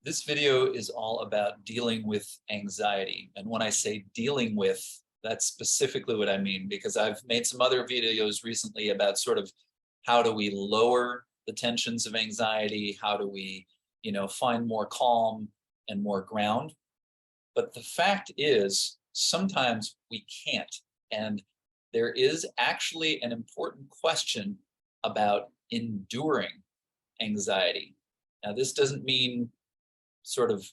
This video is all about dealing with anxiety. And when I say dealing with, that's specifically what I mean, because I've made some other videos recently about sort of how do we lower the tensions of anxiety? How do we, find more calm and more ground? But the fact is, sometimes we can't. And there is actually an important question about enduring anxiety. Now, this doesn't mean sort of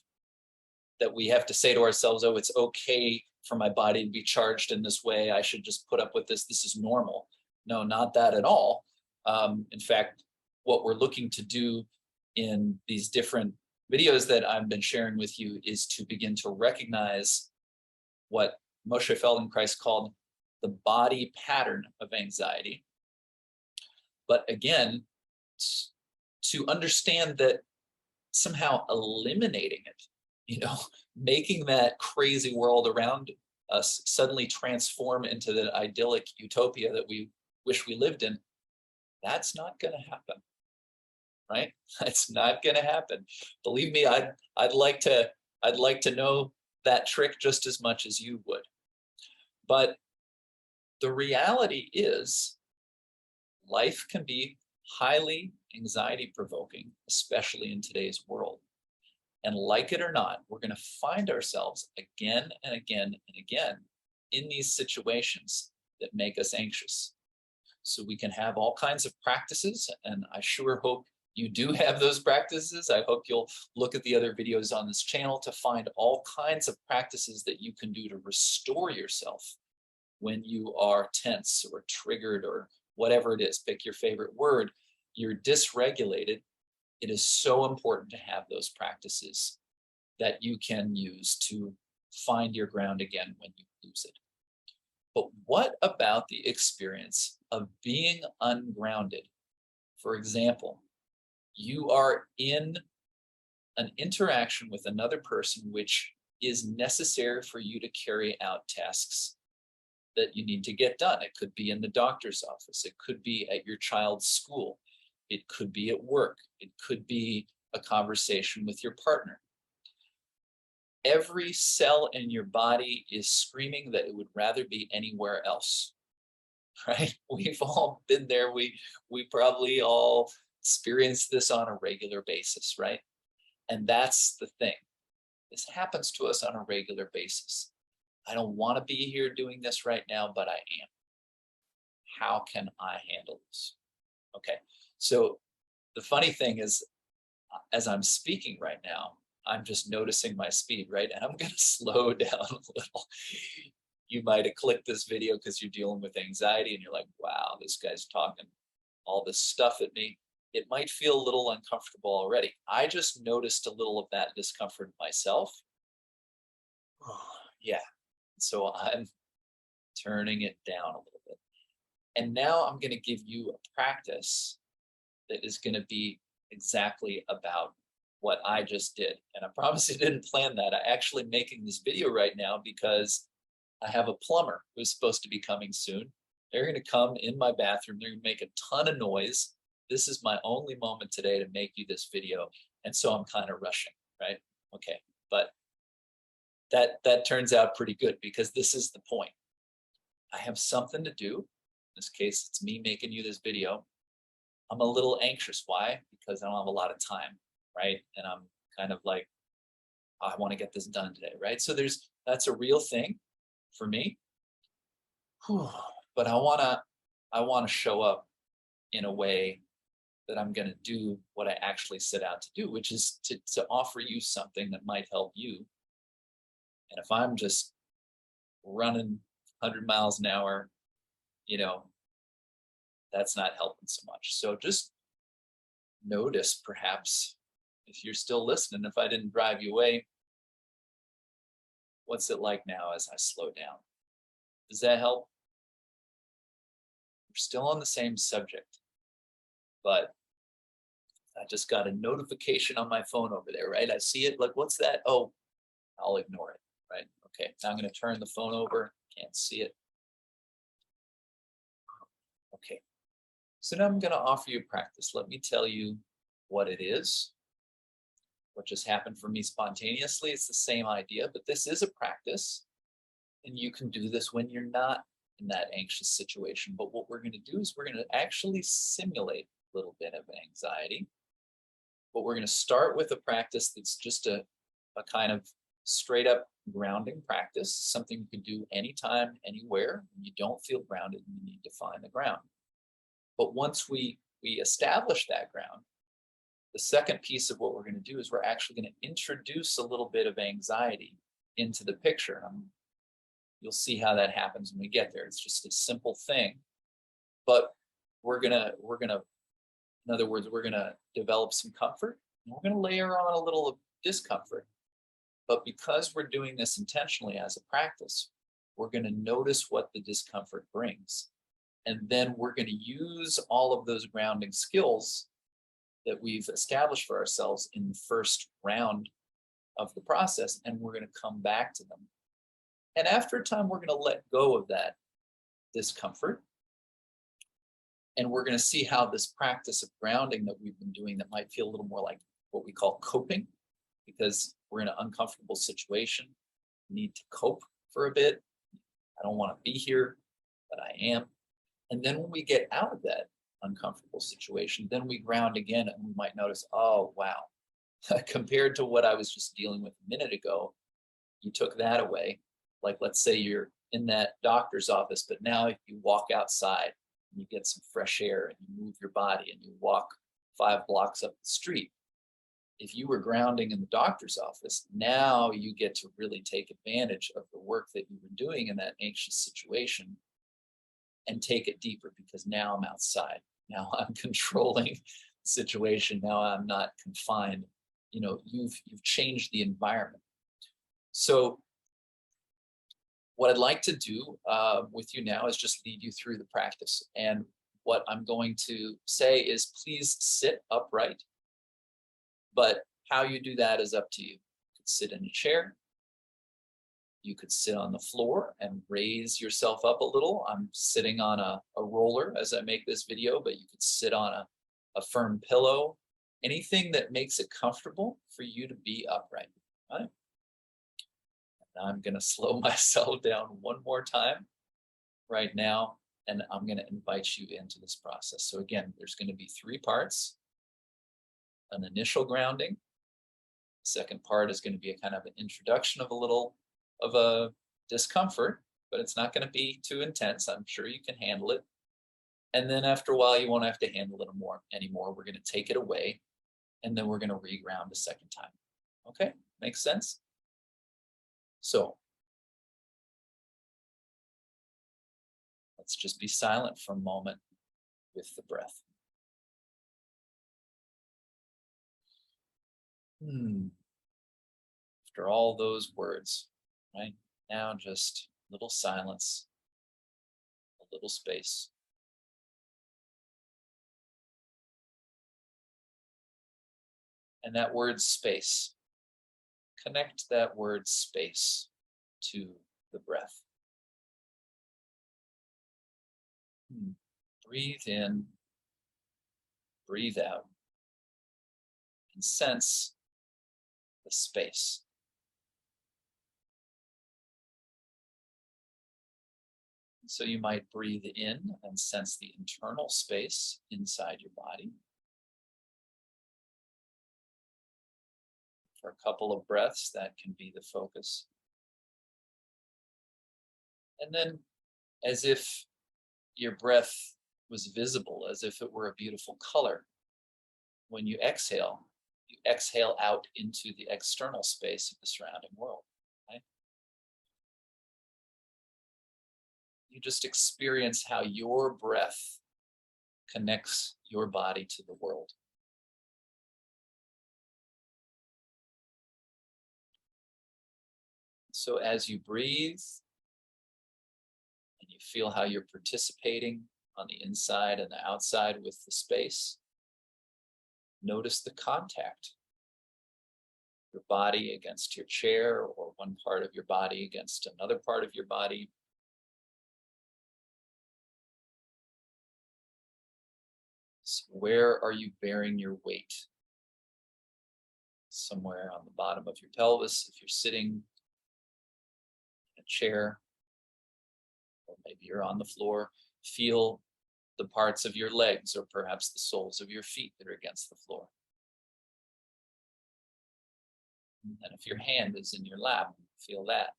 that we have to say to ourselves, oh, it's okay for my body to be charged in this way. I should just put up with this. This is normal. No, not that at all. In fact, what we're looking to do in these different videos that I've been sharing with you is to begin to recognize what Moshe Feldenkrais called the body pattern of anxiety. But again, to understand that somehow eliminating it, making that crazy world around us suddenly transform into the idyllic utopia that we wish we lived in, that's not going to happen, right? That's not going to happen. Believe me, I'd like to know that trick just as much as you would. But the reality is, life can be highly anxiety provoking, especially in today's world. And like it or not, we're going to find ourselves again and again and again in these situations that make us anxious. So we can have all kinds of practices, and I sure hope you do have those practices. I hope you'll look at the other videos on this channel to find all kinds of practices that you can do to restore yourself when you are tense or triggered or whatever it is. Pick your favorite word. You're dysregulated. It is so important to have those practices that you can use to find your ground again when you lose it. But what about the experience of being ungrounded? For example, you are in an interaction with another person which is necessary for you to carry out tasks that you need to get done. It could be in the doctor's office. It could be at your child's school. It could be at work. It could be a conversation with your partner. Every cell in your body is screaming that it would rather be anywhere else, right? We've all been there. We probably all experience this on a regular basis, right? And that's the thing. This happens to us on a regular basis. I don't want to be here doing this right now, but I am. How can I handle this? Okay. So the funny thing is, as I'm speaking right now, I'm just noticing my speed, right? And I'm going to slow down a little. You might have clicked this video because you're dealing with anxiety and you're like, wow, this guy's talking all this stuff at me. It might feel a little uncomfortable already. I just noticed a little of that discomfort myself. Yeah. So I'm turning it down a little bit. And now I'm going to give you a practice that is going to be exactly about what I just did. And I promise I didn't plan that. I'm actually making this video right now because I have a plumber who's supposed to be coming soon. They're going to come in my bathroom. They're going to make a ton of noise. This is my only moment today to make you this video. And so I'm kind of rushing, right? Okay. But that turns out pretty good because this is the point. I have something to do. In this case, it's me making you this video. I'm a little anxious. Why? Because I don't have a lot of time, right? And I'm kind of like, I want to get this done today, right? So that's a real thing for me. But I want to show up in a way that I'm going to do what I actually set out to do, which is to offer you something that might help you. And if I'm just running 100 miles an hour, that's not helping so much. So just notice, perhaps, if you're still listening, if I didn't drive you away, what's it like now as I slow down? Does that help? We're still on the same subject, but I just got a notification on my phone over there, right? I see it, like, what's that? Oh, I'll ignore it, right? Okay, now I'm going to turn the phone over. Can't see it. Okay, so now I'm going to offer you practice. Let me tell you what it is. what just happened for me spontaneously. It's the same idea, but this is a practice. And you can do this when you're not in that anxious situation. But what we're going to do is we're going to actually simulate a little bit of anxiety. But we're going to start with a practice that's just a kind of straight up grounding practice, something you can do anytime, anywhere. When you don't feel grounded, you need to find the ground. But once we establish that ground, the second piece of what we're going to do is we're actually going to introduce a little bit of anxiety into the picture. You'll see how that happens when we get there. It's just a simple thing, but we're gonna, in other words, we're gonna develop some comfort, and we're gonna layer on a little of discomfort. But because we're doing this intentionally as a practice, we're gonna notice what the discomfort brings. And then we're gonna use all of those grounding skills that we've established for ourselves in the first round of the process, and we're gonna come back to them. And after a time, we're going to let go of that discomfort. And we're going to see how this practice of grounding that we've been doing that might feel a little more like what we call coping, because we're in an uncomfortable situation, need to cope for a bit. I don't want to be here, but I am. And then when we get out of that uncomfortable situation, then we ground again, and we might notice, oh, wow, compared to what I was just dealing with a minute ago, you took that away. Like, let's say you're in that doctor's office, but now if you walk outside and you get some fresh air and you move your body and you walk 5 blocks up the street, if you were grounding in the doctor's office, now you get to really take advantage of the work that you were doing in that anxious situation and take it deeper, because now I'm outside. Now I'm controlling the situation. Now I'm not confined. You've changed the environment. So what I'd like to do with you now is just lead you through the practice. And what I'm going to say is, please sit upright. But how you do that is up to you. You could sit in a chair. You could sit on the floor and raise yourself up a little. I'm sitting on a roller as I make this video, but you could sit on a firm pillow. Anything that makes it comfortable for you to be upright. Right? I'm going to slow myself down one more time right now, and I'm going to invite you into this process. So again, there's going to be 3 parts. An initial grounding. The second part is going to be a kind of an introduction of a little of a discomfort, but it's not going to be too intense. I'm sure you can handle it. And then after a while, you won't have to handle it anymore. We're going to take it away, and then we're going to re-ground a second time. Okay, makes sense? So let's just be silent for a moment with the breath. After all those words, right? Now just a little silence, a little space. And that word space, connect that word space to the breath. Breathe in, breathe out, and sense the space. So you might breathe in and sense the internal space inside your body. For a couple of breaths, that can be the focus. And then, as if your breath was visible, as if it were a beautiful color, when you exhale out into the external space of the surrounding world. Right? You just experience how your breath connects your body to the world. So as you breathe, and you feel how you're participating on the inside and the outside with the space, notice the contact. Your body against your chair, or one part of your body against another part of your body. So where are you bearing your weight? somewhere on the bottom of your pelvis. If you're sitting in a chair, or maybe you're on the floor, feel the parts of your legs or perhaps the soles of your feet that are against the floor. And if your hand is in your lap, feel that.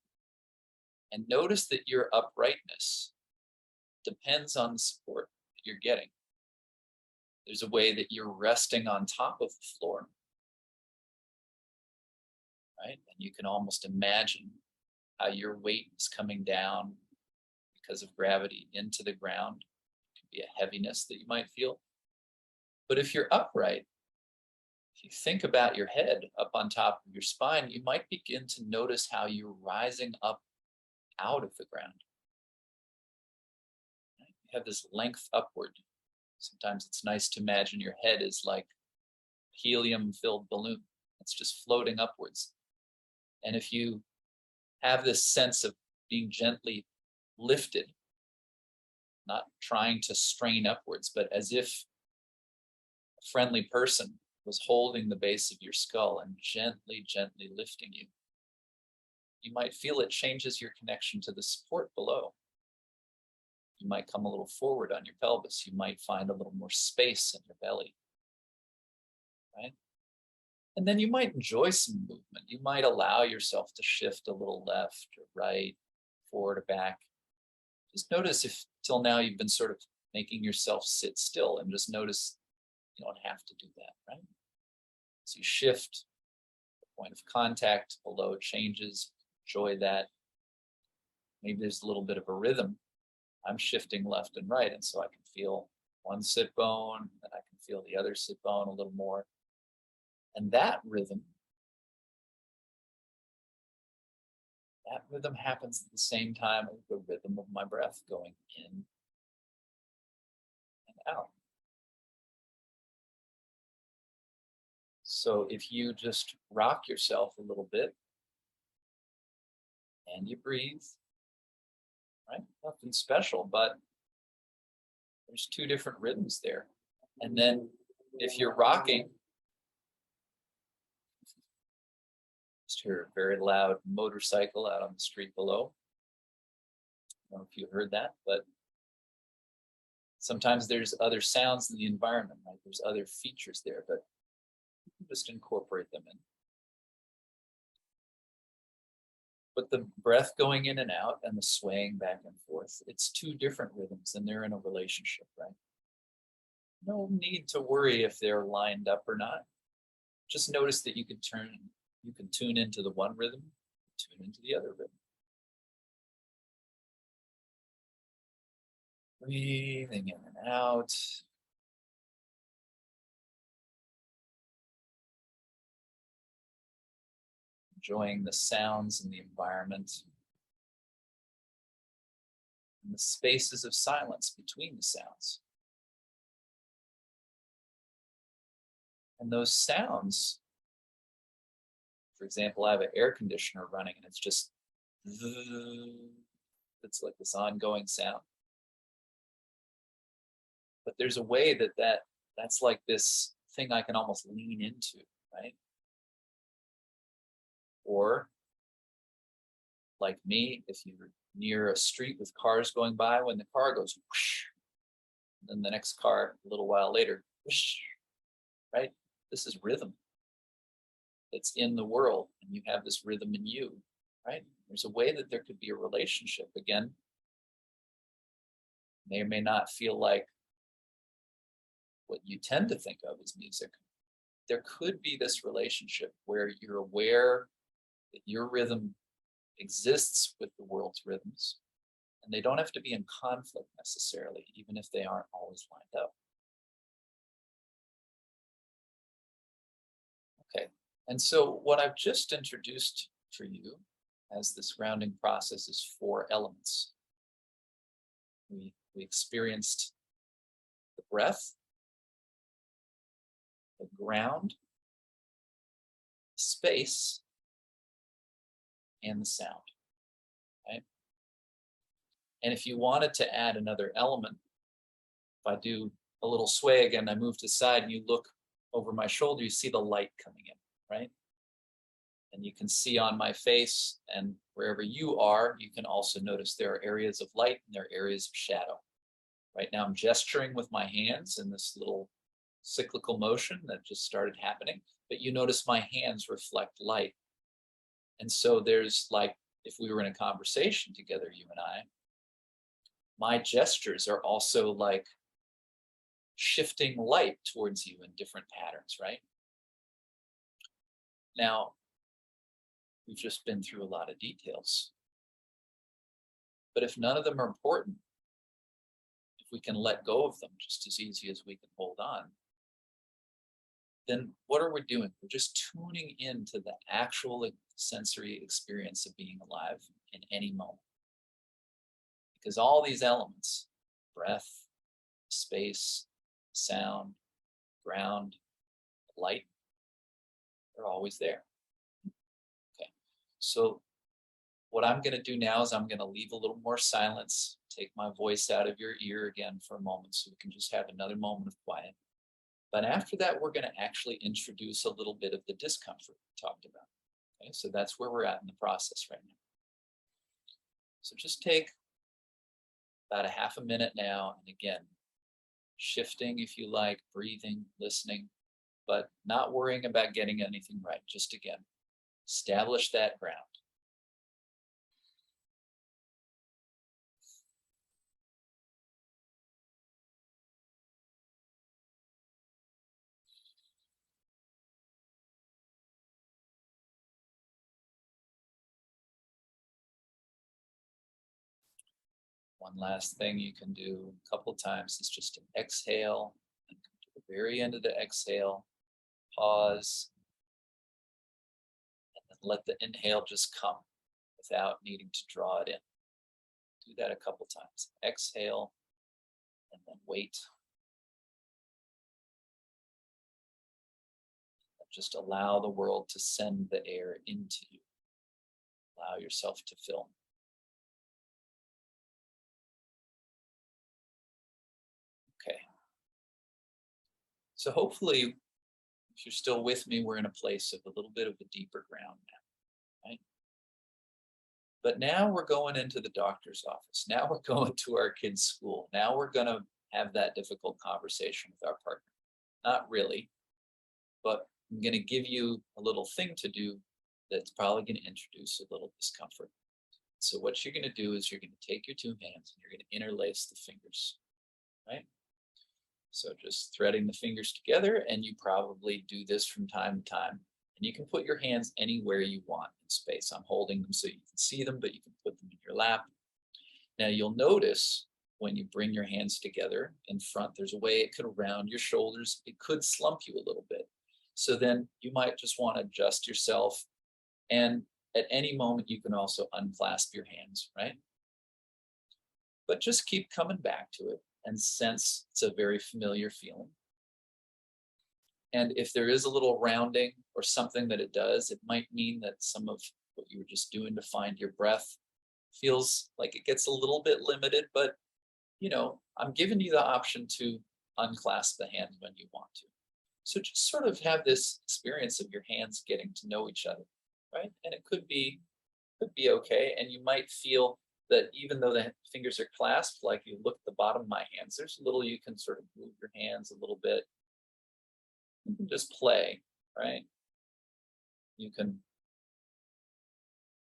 And notice that your uprightness depends on the support that you're getting. There's a way that you're resting on top of the floor, right? And you can almost imagine how your weight is coming down because of gravity into the ground. It could be a heaviness that you might feel. But if you're upright, if you think about your head up on top of your spine, you might begin to notice how you're rising up out of the ground. You have this length upward. Sometimes it's nice to imagine your head is like a helium-filled balloon. It's just floating upwards. And if you have this sense of being gently lifted, not trying to strain upwards, but as if a friendly person was holding the base of your skull and gently, gently lifting you, you might feel it changes your connection to the support below. You might come a little forward on your pelvis. You might find a little more space in your belly, right? And then you might enjoy some movement. You might allow yourself to shift a little left or right, forward or back. Just notice if till now you've been sort of making yourself sit still, and just notice you don't have to do that, right? So you shift, the point of contact below changes, enjoy that. Maybe there's a little bit of a rhythm. I'm shifting left and right, and so I can feel one sit bone, and I can feel the other sit bone a little more. And that rhythm happens at the same time as the rhythm of my breath going in and out. So if you just rock yourself a little bit and you breathe, right? Nothing special, but there's two different rhythms there. And then if you're rocking, just hear a very loud motorcycle out on the street below. I don't know if you heard that, but sometimes there's other sounds in the environment, right? There's other features there, but you can just incorporate them in. But the breath going in and out and the swaying back and forth, it's two different rhythms and they're in a relationship, right? No need to worry if they're lined up or not. Just notice that you can tune into the one rhythm, tune into the other rhythm. Breathing in and out. Enjoying the sounds in the environment and the spaces of silence between the sounds. And those sounds, for example, I have an air conditioner running and it's just, it's like this ongoing sound. But there's a way that's like this thing I can almost lean into, right? Or like me, if you're near a street with cars going by, when the car goes whoosh, and then the next car a little while later, whoosh, right? This is rhythm. It's in the world, and you have this rhythm in you, right? There's a way that there could be a relationship. Again, may or may not feel like what you tend to think of as music. There could be this relationship where you're aware that your rhythm exists with the world's rhythms, and they don't have to be in conflict necessarily, even if they aren't always lined up. Okay, and so what I've just introduced for you as this grounding process is 4 elements. We experienced the breath, the ground, space, and the sound, right? And if you wanted to add another element, if I do a little sway again, I move to the side and you look over my shoulder, you see the light coming in, right? And you can see on my face, and wherever you are, you can also notice there are areas of light and there are areas of shadow. Right now I'm gesturing with my hands in this little cyclical motion that just started happening, but you notice my hands reflect light. And so there's like, if we were in a conversation together, you and I, my gestures are also like shifting light towards you in different patterns, right? Now, we've just been through a lot of details. But if none of them are important, if we can let go of them just as easy as we can hold on, then what are we doing? We're just tuning into the actual sensory experience of being alive in any moment. Because all these elements, breath, space, sound, ground, light, they're always there. Okay, so what I'm going to do now is I'm going to leave a little more silence, take my voice out of your ear again for a moment so we can just have another moment of quiet. But after that, we're going to actually introduce a little bit of the discomfort we talked about. Okay, so that's where we're at in the process right now. So just take about a half a minute now, and again, shifting if you like, breathing, listening, but not worrying about getting anything right. Just again, establish that ground. One last thing you can do a couple times is just to exhale and come to the very end of the exhale, pause, and then let the inhale just come without needing to draw it in. Do that a couple times. Exhale and then wait. And just allow the world to send the air into you. Allow yourself to fill. Okay. So hopefully, if you're still with me, we're in a place of a little bit of a deeper ground now, right? But now we're going into the doctor's office. Now we're going to our kids' school. Now we're going to have that difficult conversation with our partner. Not really, but I'm going to give you a little thing to do that's probably going to introduce a little discomfort. So what you're going to do is you're going to take your two hands and you're going to interlace the fingers, right? So just threading the fingers together, and you probably do this from time to time. And you can put your hands anywhere you want in space. I'm holding them so you can see them, but you can put them in your lap. Now you'll notice when you bring your hands together in front, there's a way it could round your shoulders. It could slump you a little bit. So then you might just want to adjust yourself. And at any moment, you can also unclasp your hands, right? But just keep coming back to it and sense it's a very familiar feeling. And if there is a little rounding or something that it does, it might mean that some of what you were just doing to find your breath feels like it gets a little bit limited, but you know, I'm giving you the option to unclasp the hand when you want to. So just sort of have this experience of your hands getting to know each other, right? And it could be okay. And you might feel that even though the fingers are clasped, like you look at the bottom of my hands, there's a little you can sort of move your hands a little bit. You can just play, right? You can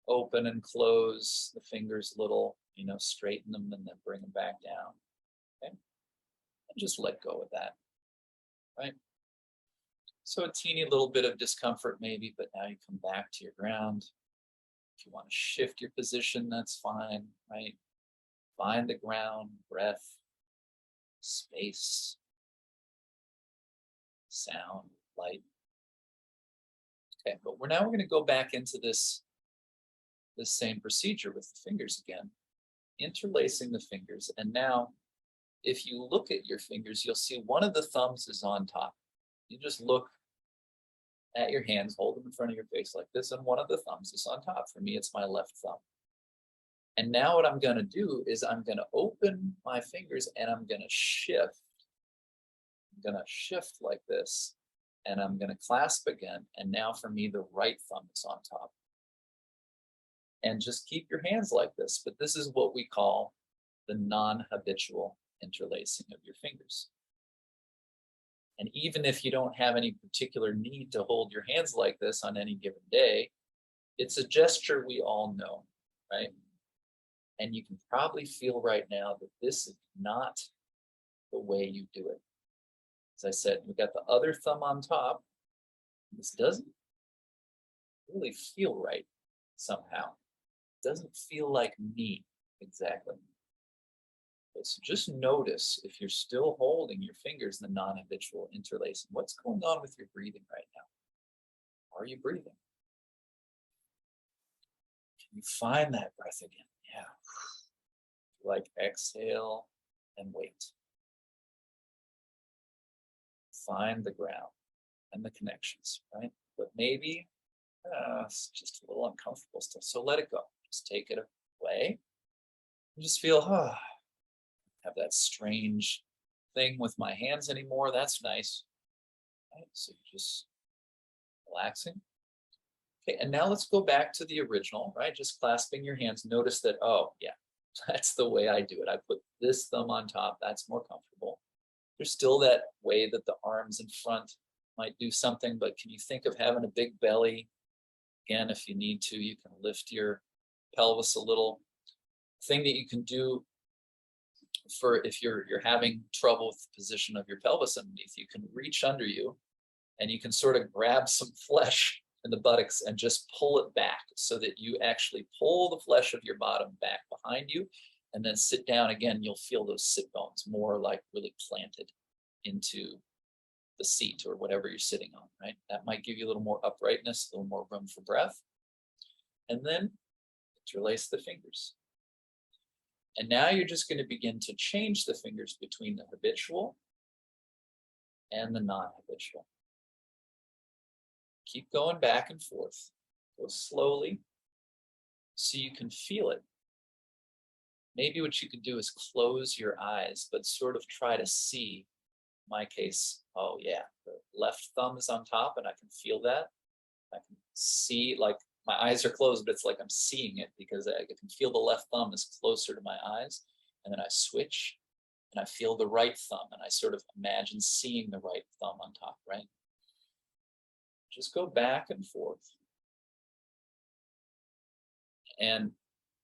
open and close the fingers a little, you know, straighten them and then bring them back down, okay? And just let go of that, right? So a teeny little bit of discomfort maybe, but now you come back to your ground. If you want to shift your position, that's fine, right? Find the ground, breath, space, sound, light. Okay, but we're going to go back into this same procedure with the fingers again, interlacing the fingers. And now, if you look at your fingers, you'll see one of the thumbs is on top. You just look at your hands, hold them in front of your face like this, and one of the thumbs is on top. For me, it's my left thumb. And now what I'm going to do is I'm going to open my fingers and I'm going to shift. I'm going to shift like this. and I'm going to clasp again. And now for me, the right thumb is on top. And just keep your hands like this. But this is what we call the non-habitual interlacing of your fingers. And even if you don't have any particular need to hold your hands like this on any given day, it's a gesture we all know, right? And you can probably feel right now that this is not the way you do it. As I said, we've got the other thumb on top. This doesn't really feel right somehow. It doesn't feel like me exactly. Okay, so just notice if you're still holding your fingers in the non-habitual interlacing. What's going on with your breathing right now? Are you breathing? Can you find that breath again? Yeah. Like exhale and wait. Find the ground and the connections, right? But maybe it's just a little uncomfortable still. So let it go. Just take it away. And just feel, have that strange thing with my hands anymore. That's nice. Right? So just relaxing. Okay, and now let's go back to the original, right? Just clasping your hands. Notice that, oh, yeah, that's the way I do it. I put this thumb on top. That's more comfortable. There's still that way that the arms in front might do something, but can you think of having a big belly? Again, if you need to, you can lift your pelvis a little. Thing that you can do for if you're having trouble with the position of your pelvis underneath, you can reach under you and you can sort of grab some flesh in the buttocks and just pull it back so that you actually pull the flesh of your bottom back behind you, and then sit down again. You'll feel those sit bones more like really planted into the seat or whatever you're sitting on, right? That might give you a little more uprightness, a little more room for breath. And then interlace the fingers. And now you're just going to begin to change the fingers between the habitual and the non-habitual. Keep going back and forth. Go slowly so you can feel it. Maybe what you could do is close your eyes, but sort of try to see. In my case, oh yeah, the left thumb is on top and I can feel that. I can see, like my eyes are closed, but it's like I'm seeing it because I can feel the left thumb is closer to my eyes. And then I switch and I feel the right thumb and I sort of imagine seeing the right thumb on top, right? Just go back and forth. And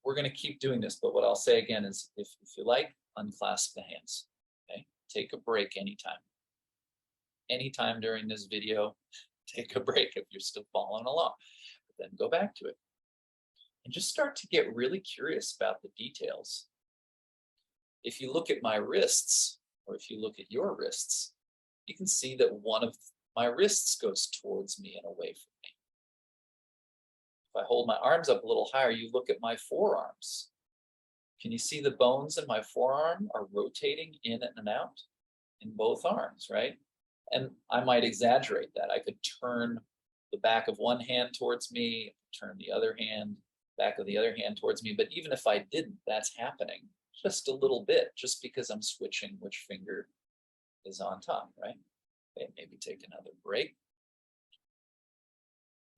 we're going to keep doing this, but what I'll say again is if you like, unclasp the hands, okay? Take a break anytime. Anytime during this video, take a break if you're still following along, but then go back to it. And just start to get really curious about the details. If you look at my wrists, or if you look at your wrists, you can see that one of my wrists goes towards me and away from me. If I hold my arms up a little higher, you look at my forearms. Can you see the bones in my forearm are rotating in and out in both arms, right? And I might exaggerate that. I could turn the back of one hand towards me, turn the other hand, back of the other hand towards me. But even if I didn't, that's happening just a little bit, just because I'm switching which finger is on top, right? Okay, maybe take another break.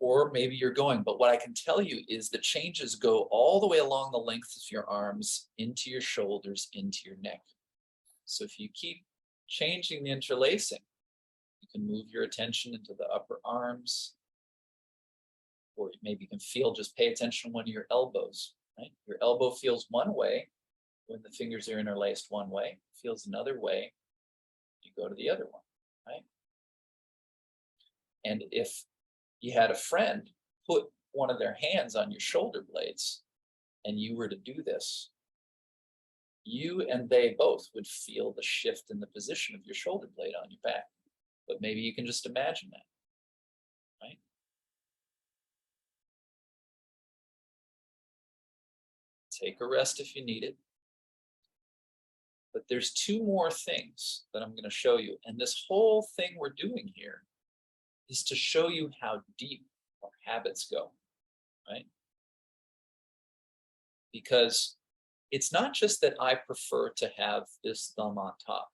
Or maybe you're going, but what I can tell you is the changes go all the way along the length of your arms, into your shoulders, into your neck. So if you keep changing the interlacing, you can move your attention into the upper arms, or maybe you can feel, just pay attention to one of your elbows, right? Your elbow feels one way when the fingers are interlaced one way, feels another way, you go to the other one, right? And if you had a friend put one of their hands on your shoulder blades and you were to do this, you and they both would feel the shift in the position of your shoulder blade on your back. But maybe you can just imagine that, right? Take a rest if you need it. But there's two more things that I'm going to show you. And this whole thing we're doing here is to show you how deep our habits go, right? Because it's not just that I prefer to have this thumb on top.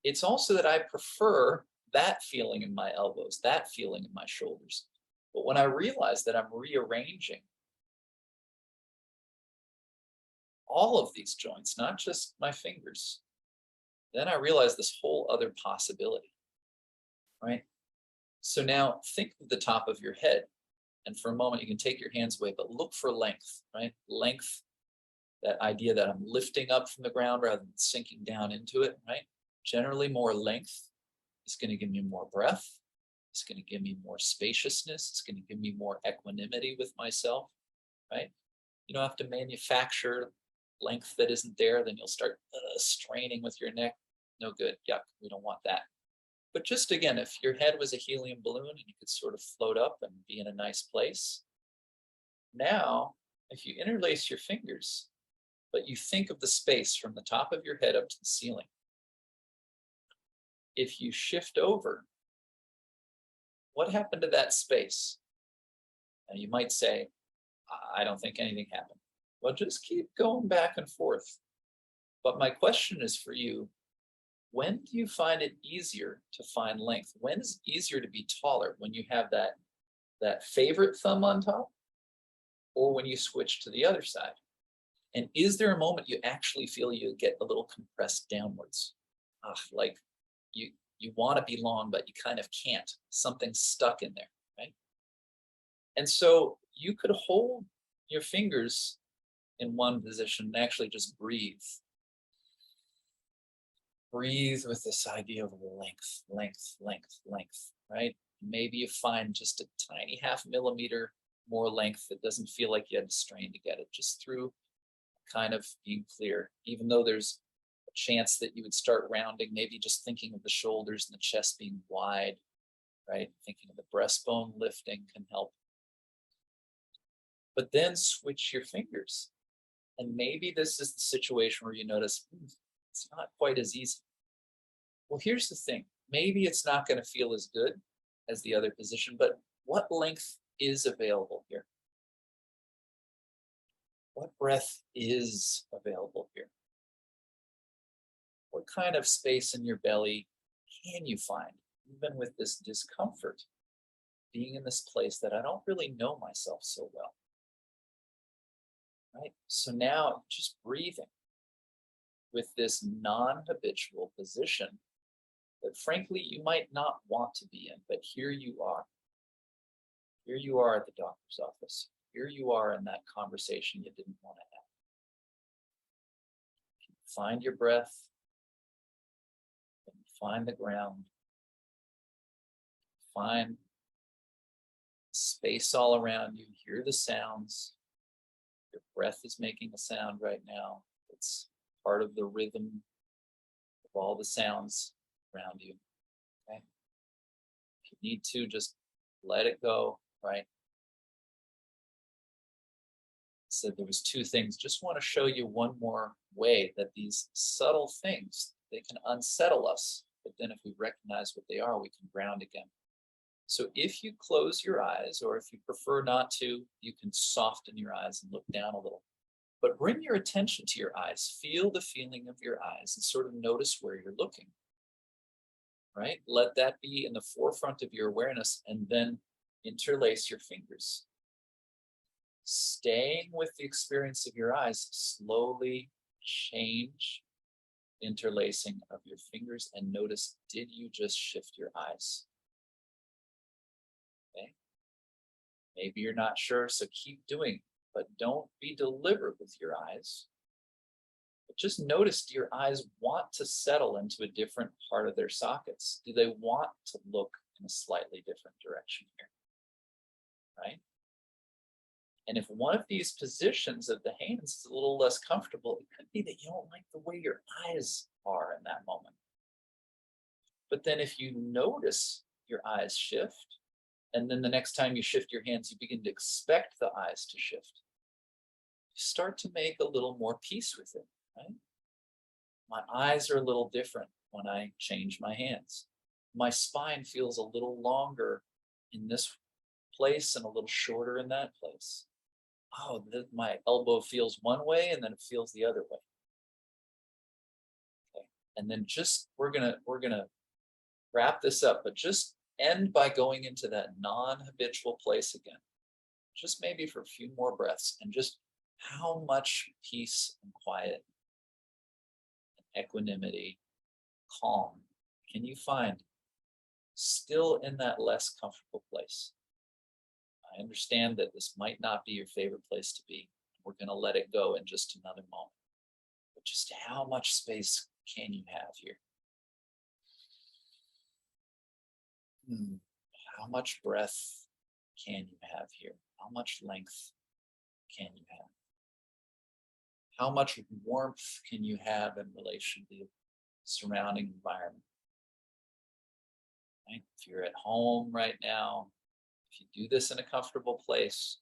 It's also that I prefer that feeling in my elbows, that feeling in my shoulders. But when I realize that I'm rearranging all of these joints, not just my fingers, then I realize this whole other possibility, right? So now think of the top of your head. And for a moment, you can take your hands away, but look for length, right? Length, that idea that I'm lifting up from the ground rather than sinking down into it, right? Generally, more length is going to give me more breath. It's going to give me more spaciousness. It's going to give me more equanimity with myself, right? You don't have to manufacture length that isn't there, then you'll start straining with your neck. No good. Yuck. We don't want that. But just again, if your head was a helium balloon and you could sort of float up and be in a nice place, now if you interlace your fingers, but you think of the space from the top of your head up to the ceiling, if you shift over, what happened to that space? And you might say, I don't think anything happened. Well, just keep going back and forth. But my question is for you, when do you find it easier to find length? When is it easier to be taller? When you have that favorite thumb on top, or when you switch to the other side? And is there a moment you actually feel you get a little compressed downwards? Like you want to be long, but you kind of can't. Something's stuck in there, right? And so you could hold your fingers in one position and actually just breathe. Breathe with this idea of length, length, length, length, right? Maybe you find just a tiny half millimeter more length that doesn't feel like you had to strain to get it, just through kind of being clear. Even though there's a chance that you would start rounding, maybe just thinking of the shoulders and the chest being wide, right? Thinking of the breastbone lifting can help. But then switch your fingers. And maybe this is the situation where you notice, it's not quite as easy. Well, here's the thing. Maybe it's not going to feel as good as the other position, but what length is available here? What breath is available here? What kind of space in your belly can you find, even with this discomfort, being in this place that I don't really know myself so well? Right? So now just breathing with this non-habitual position that frankly you might not want to be in, but here you are. Here you are at the doctor's office. Here you are in that conversation you didn't want to have. Find your breath, and find the ground, find space all around you, hear the sounds. Your breath is making a sound right now. It's part of the rhythm of all the sounds around you. Okay. If you need to, just let it go, right? So there was two things. Just want to show you one more way that these subtle things, they can unsettle us. But then if we recognize what they are, we can ground again. So if you close your eyes, or if you prefer not to, you can soften your eyes and look down a little. But bring your attention to your eyes. Feel the feeling of your eyes and sort of notice where you're looking. Right? Let that be in the forefront of your awareness, and then interlace your fingers. Staying with the experience of your eyes, slowly change interlacing of your fingers and notice, did you just shift your eyes? Okay. Maybe you're not sure, so keep doing, but don't be deliberate with your eyes. But just notice, do your eyes want to settle into a different part of their sockets? Do they want to look in a slightly different direction here? Right? And if one of these positions of the hands is a little less comfortable, it could be that you don't like the way your eyes are in that moment. But then if you notice your eyes shift, and then the next time you shift your hands, you begin to expect the eyes to shift, you start to make a little more peace with it, right? My eyes are a little different when I change my hands. My spine feels a little longer in this place and a little shorter in that place. Oh, my elbow feels one way and then it feels the other way. Okay. And then just we're gonna wrap this up, but just end by going into that non-habitual place again. Just maybe for a few more breaths, and just how much peace and quiet, equanimity, calm can you find still in that less comfortable place? I understand that this might not be your favorite place to be. We're going to let it go in just another moment. But just how much space can you have here? How much breath can you have here? How much length can you have? How much warmth can you have in relation to the surrounding environment? Right? If you're at home right now, if you do this in a comfortable place,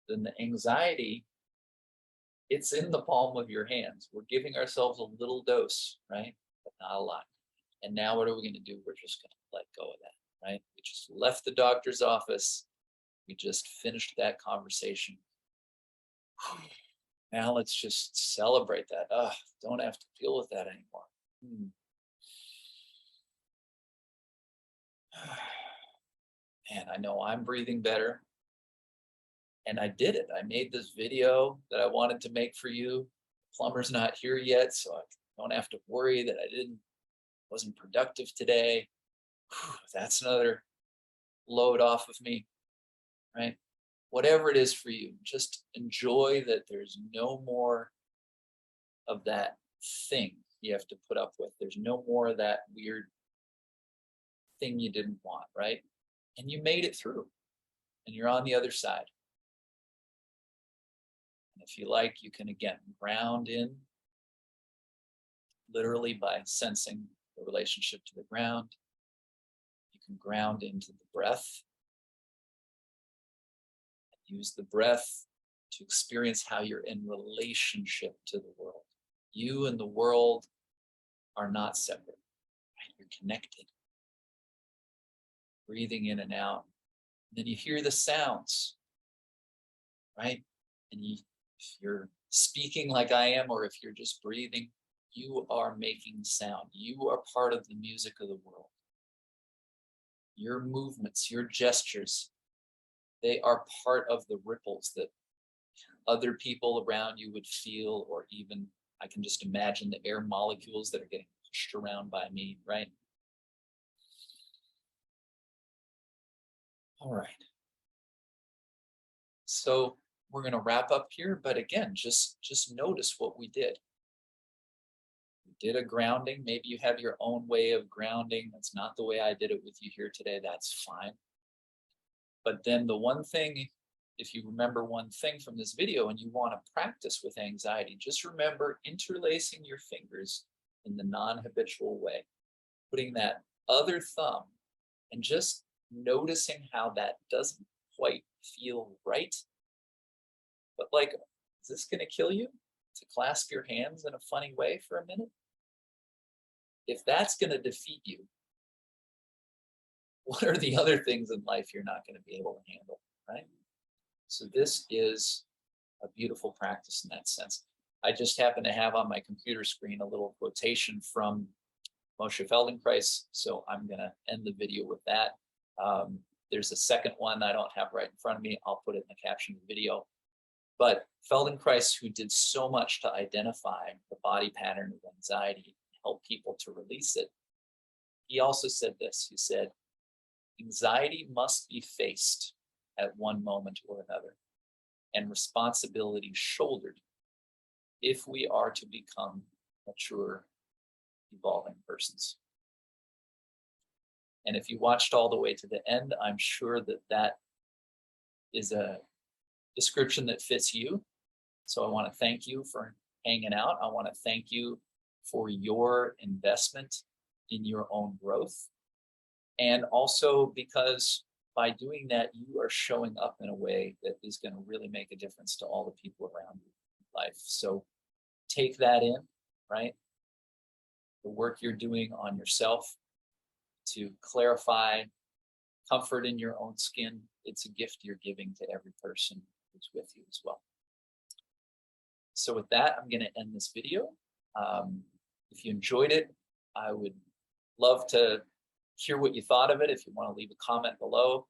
then the anxiety, it's in the palm of your hands. We're giving ourselves a little dose, right? But not a lot. And now what are we going to do? We're just going to let go of that, right? We just left the doctor's office. We just finished that conversation. Now let's just celebrate that. Don't have to deal with that anymore. Man, I know I'm breathing better. And I did it. I made this video that I wanted to make for you. Plumber's not here yet, so I don't have to worry that I wasn't productive today. That's another load off of me, right? Whatever it is for you, just enjoy that there's no more of that thing you have to put up with. There's no more of that weird thing you didn't want, right? And you made it through, and you're on the other side. And if you like, you can again ground in, literally by sensing the relationship to the ground. You can ground into the breath. Use the breath to experience how you're in relationship to the world. You and the world are not separate, right? You're connected. Breathing in and out. And then you hear the sounds, right? And if you're speaking like I am, or if you're just breathing, you are making sound. You are part of the music of the world. Your movements, your gestures, they are part of the ripples that other people around you would feel, or even I can just imagine the air molecules that are getting pushed around by me, right? All right. So we're going to wrap up here, but again, just notice what we did. We did a grounding. Maybe you have your own way of grounding. That's not the way I did it with you here today. That's fine. But then the one thing, if you remember one thing from this video and you want to practice with anxiety, just remember interlacing your fingers in the non-habitual way, putting that other thumb and just noticing how that doesn't quite feel right. But like, is this going to kill you to clasp your hands in a funny way for a minute? If that's going to defeat you, what are the other things in life you're not going to be able to handle, right? So this is a beautiful practice in that sense. I just happen to have on my computer screen a little quotation from Moshe Feldenkrais, so I'm going to end the video with that. There's a second one I don't have right in front of me. I'll put it in the caption of the video. But Feldenkrais, who did so much to identify the body pattern of anxiety and help people to release it, he also said this. He said, anxiety must be faced at one moment or another, and responsibility shouldered if we are to become mature, evolving persons. And if you watched all the way to the end, I'm sure that that is a description that fits you. So I want to thank you for hanging out. I want to thank you for your investment in your own growth. And also because by doing that, you are showing up in a way that is going to really make a difference to all the people around you in life. So take that in, right? The work you're doing on yourself to clarify comfort in your own skin, it's a gift you're giving to every person who's with you as well. So with that, I'm going to end this video. If you enjoyed it, I would love to hear what you thought of it. If you want to leave a comment below,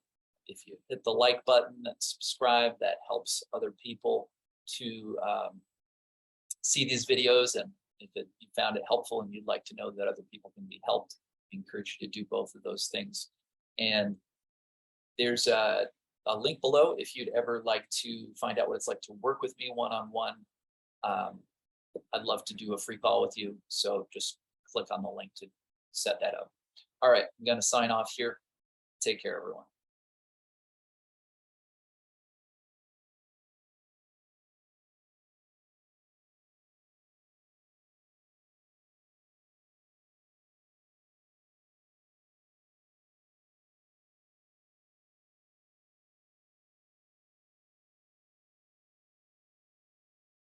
if you hit the like button and subscribe, that helps other people to see these videos. And if you found it helpful and you'd like to know that other people can be helped, I encourage you to do both of those things. And there's a link below if you'd ever like to find out what it's like to work with me one-on-one. I'd love to do a free call with you. So just click on the link to set that up. All right, I'm going to sign off here. Take care, everyone.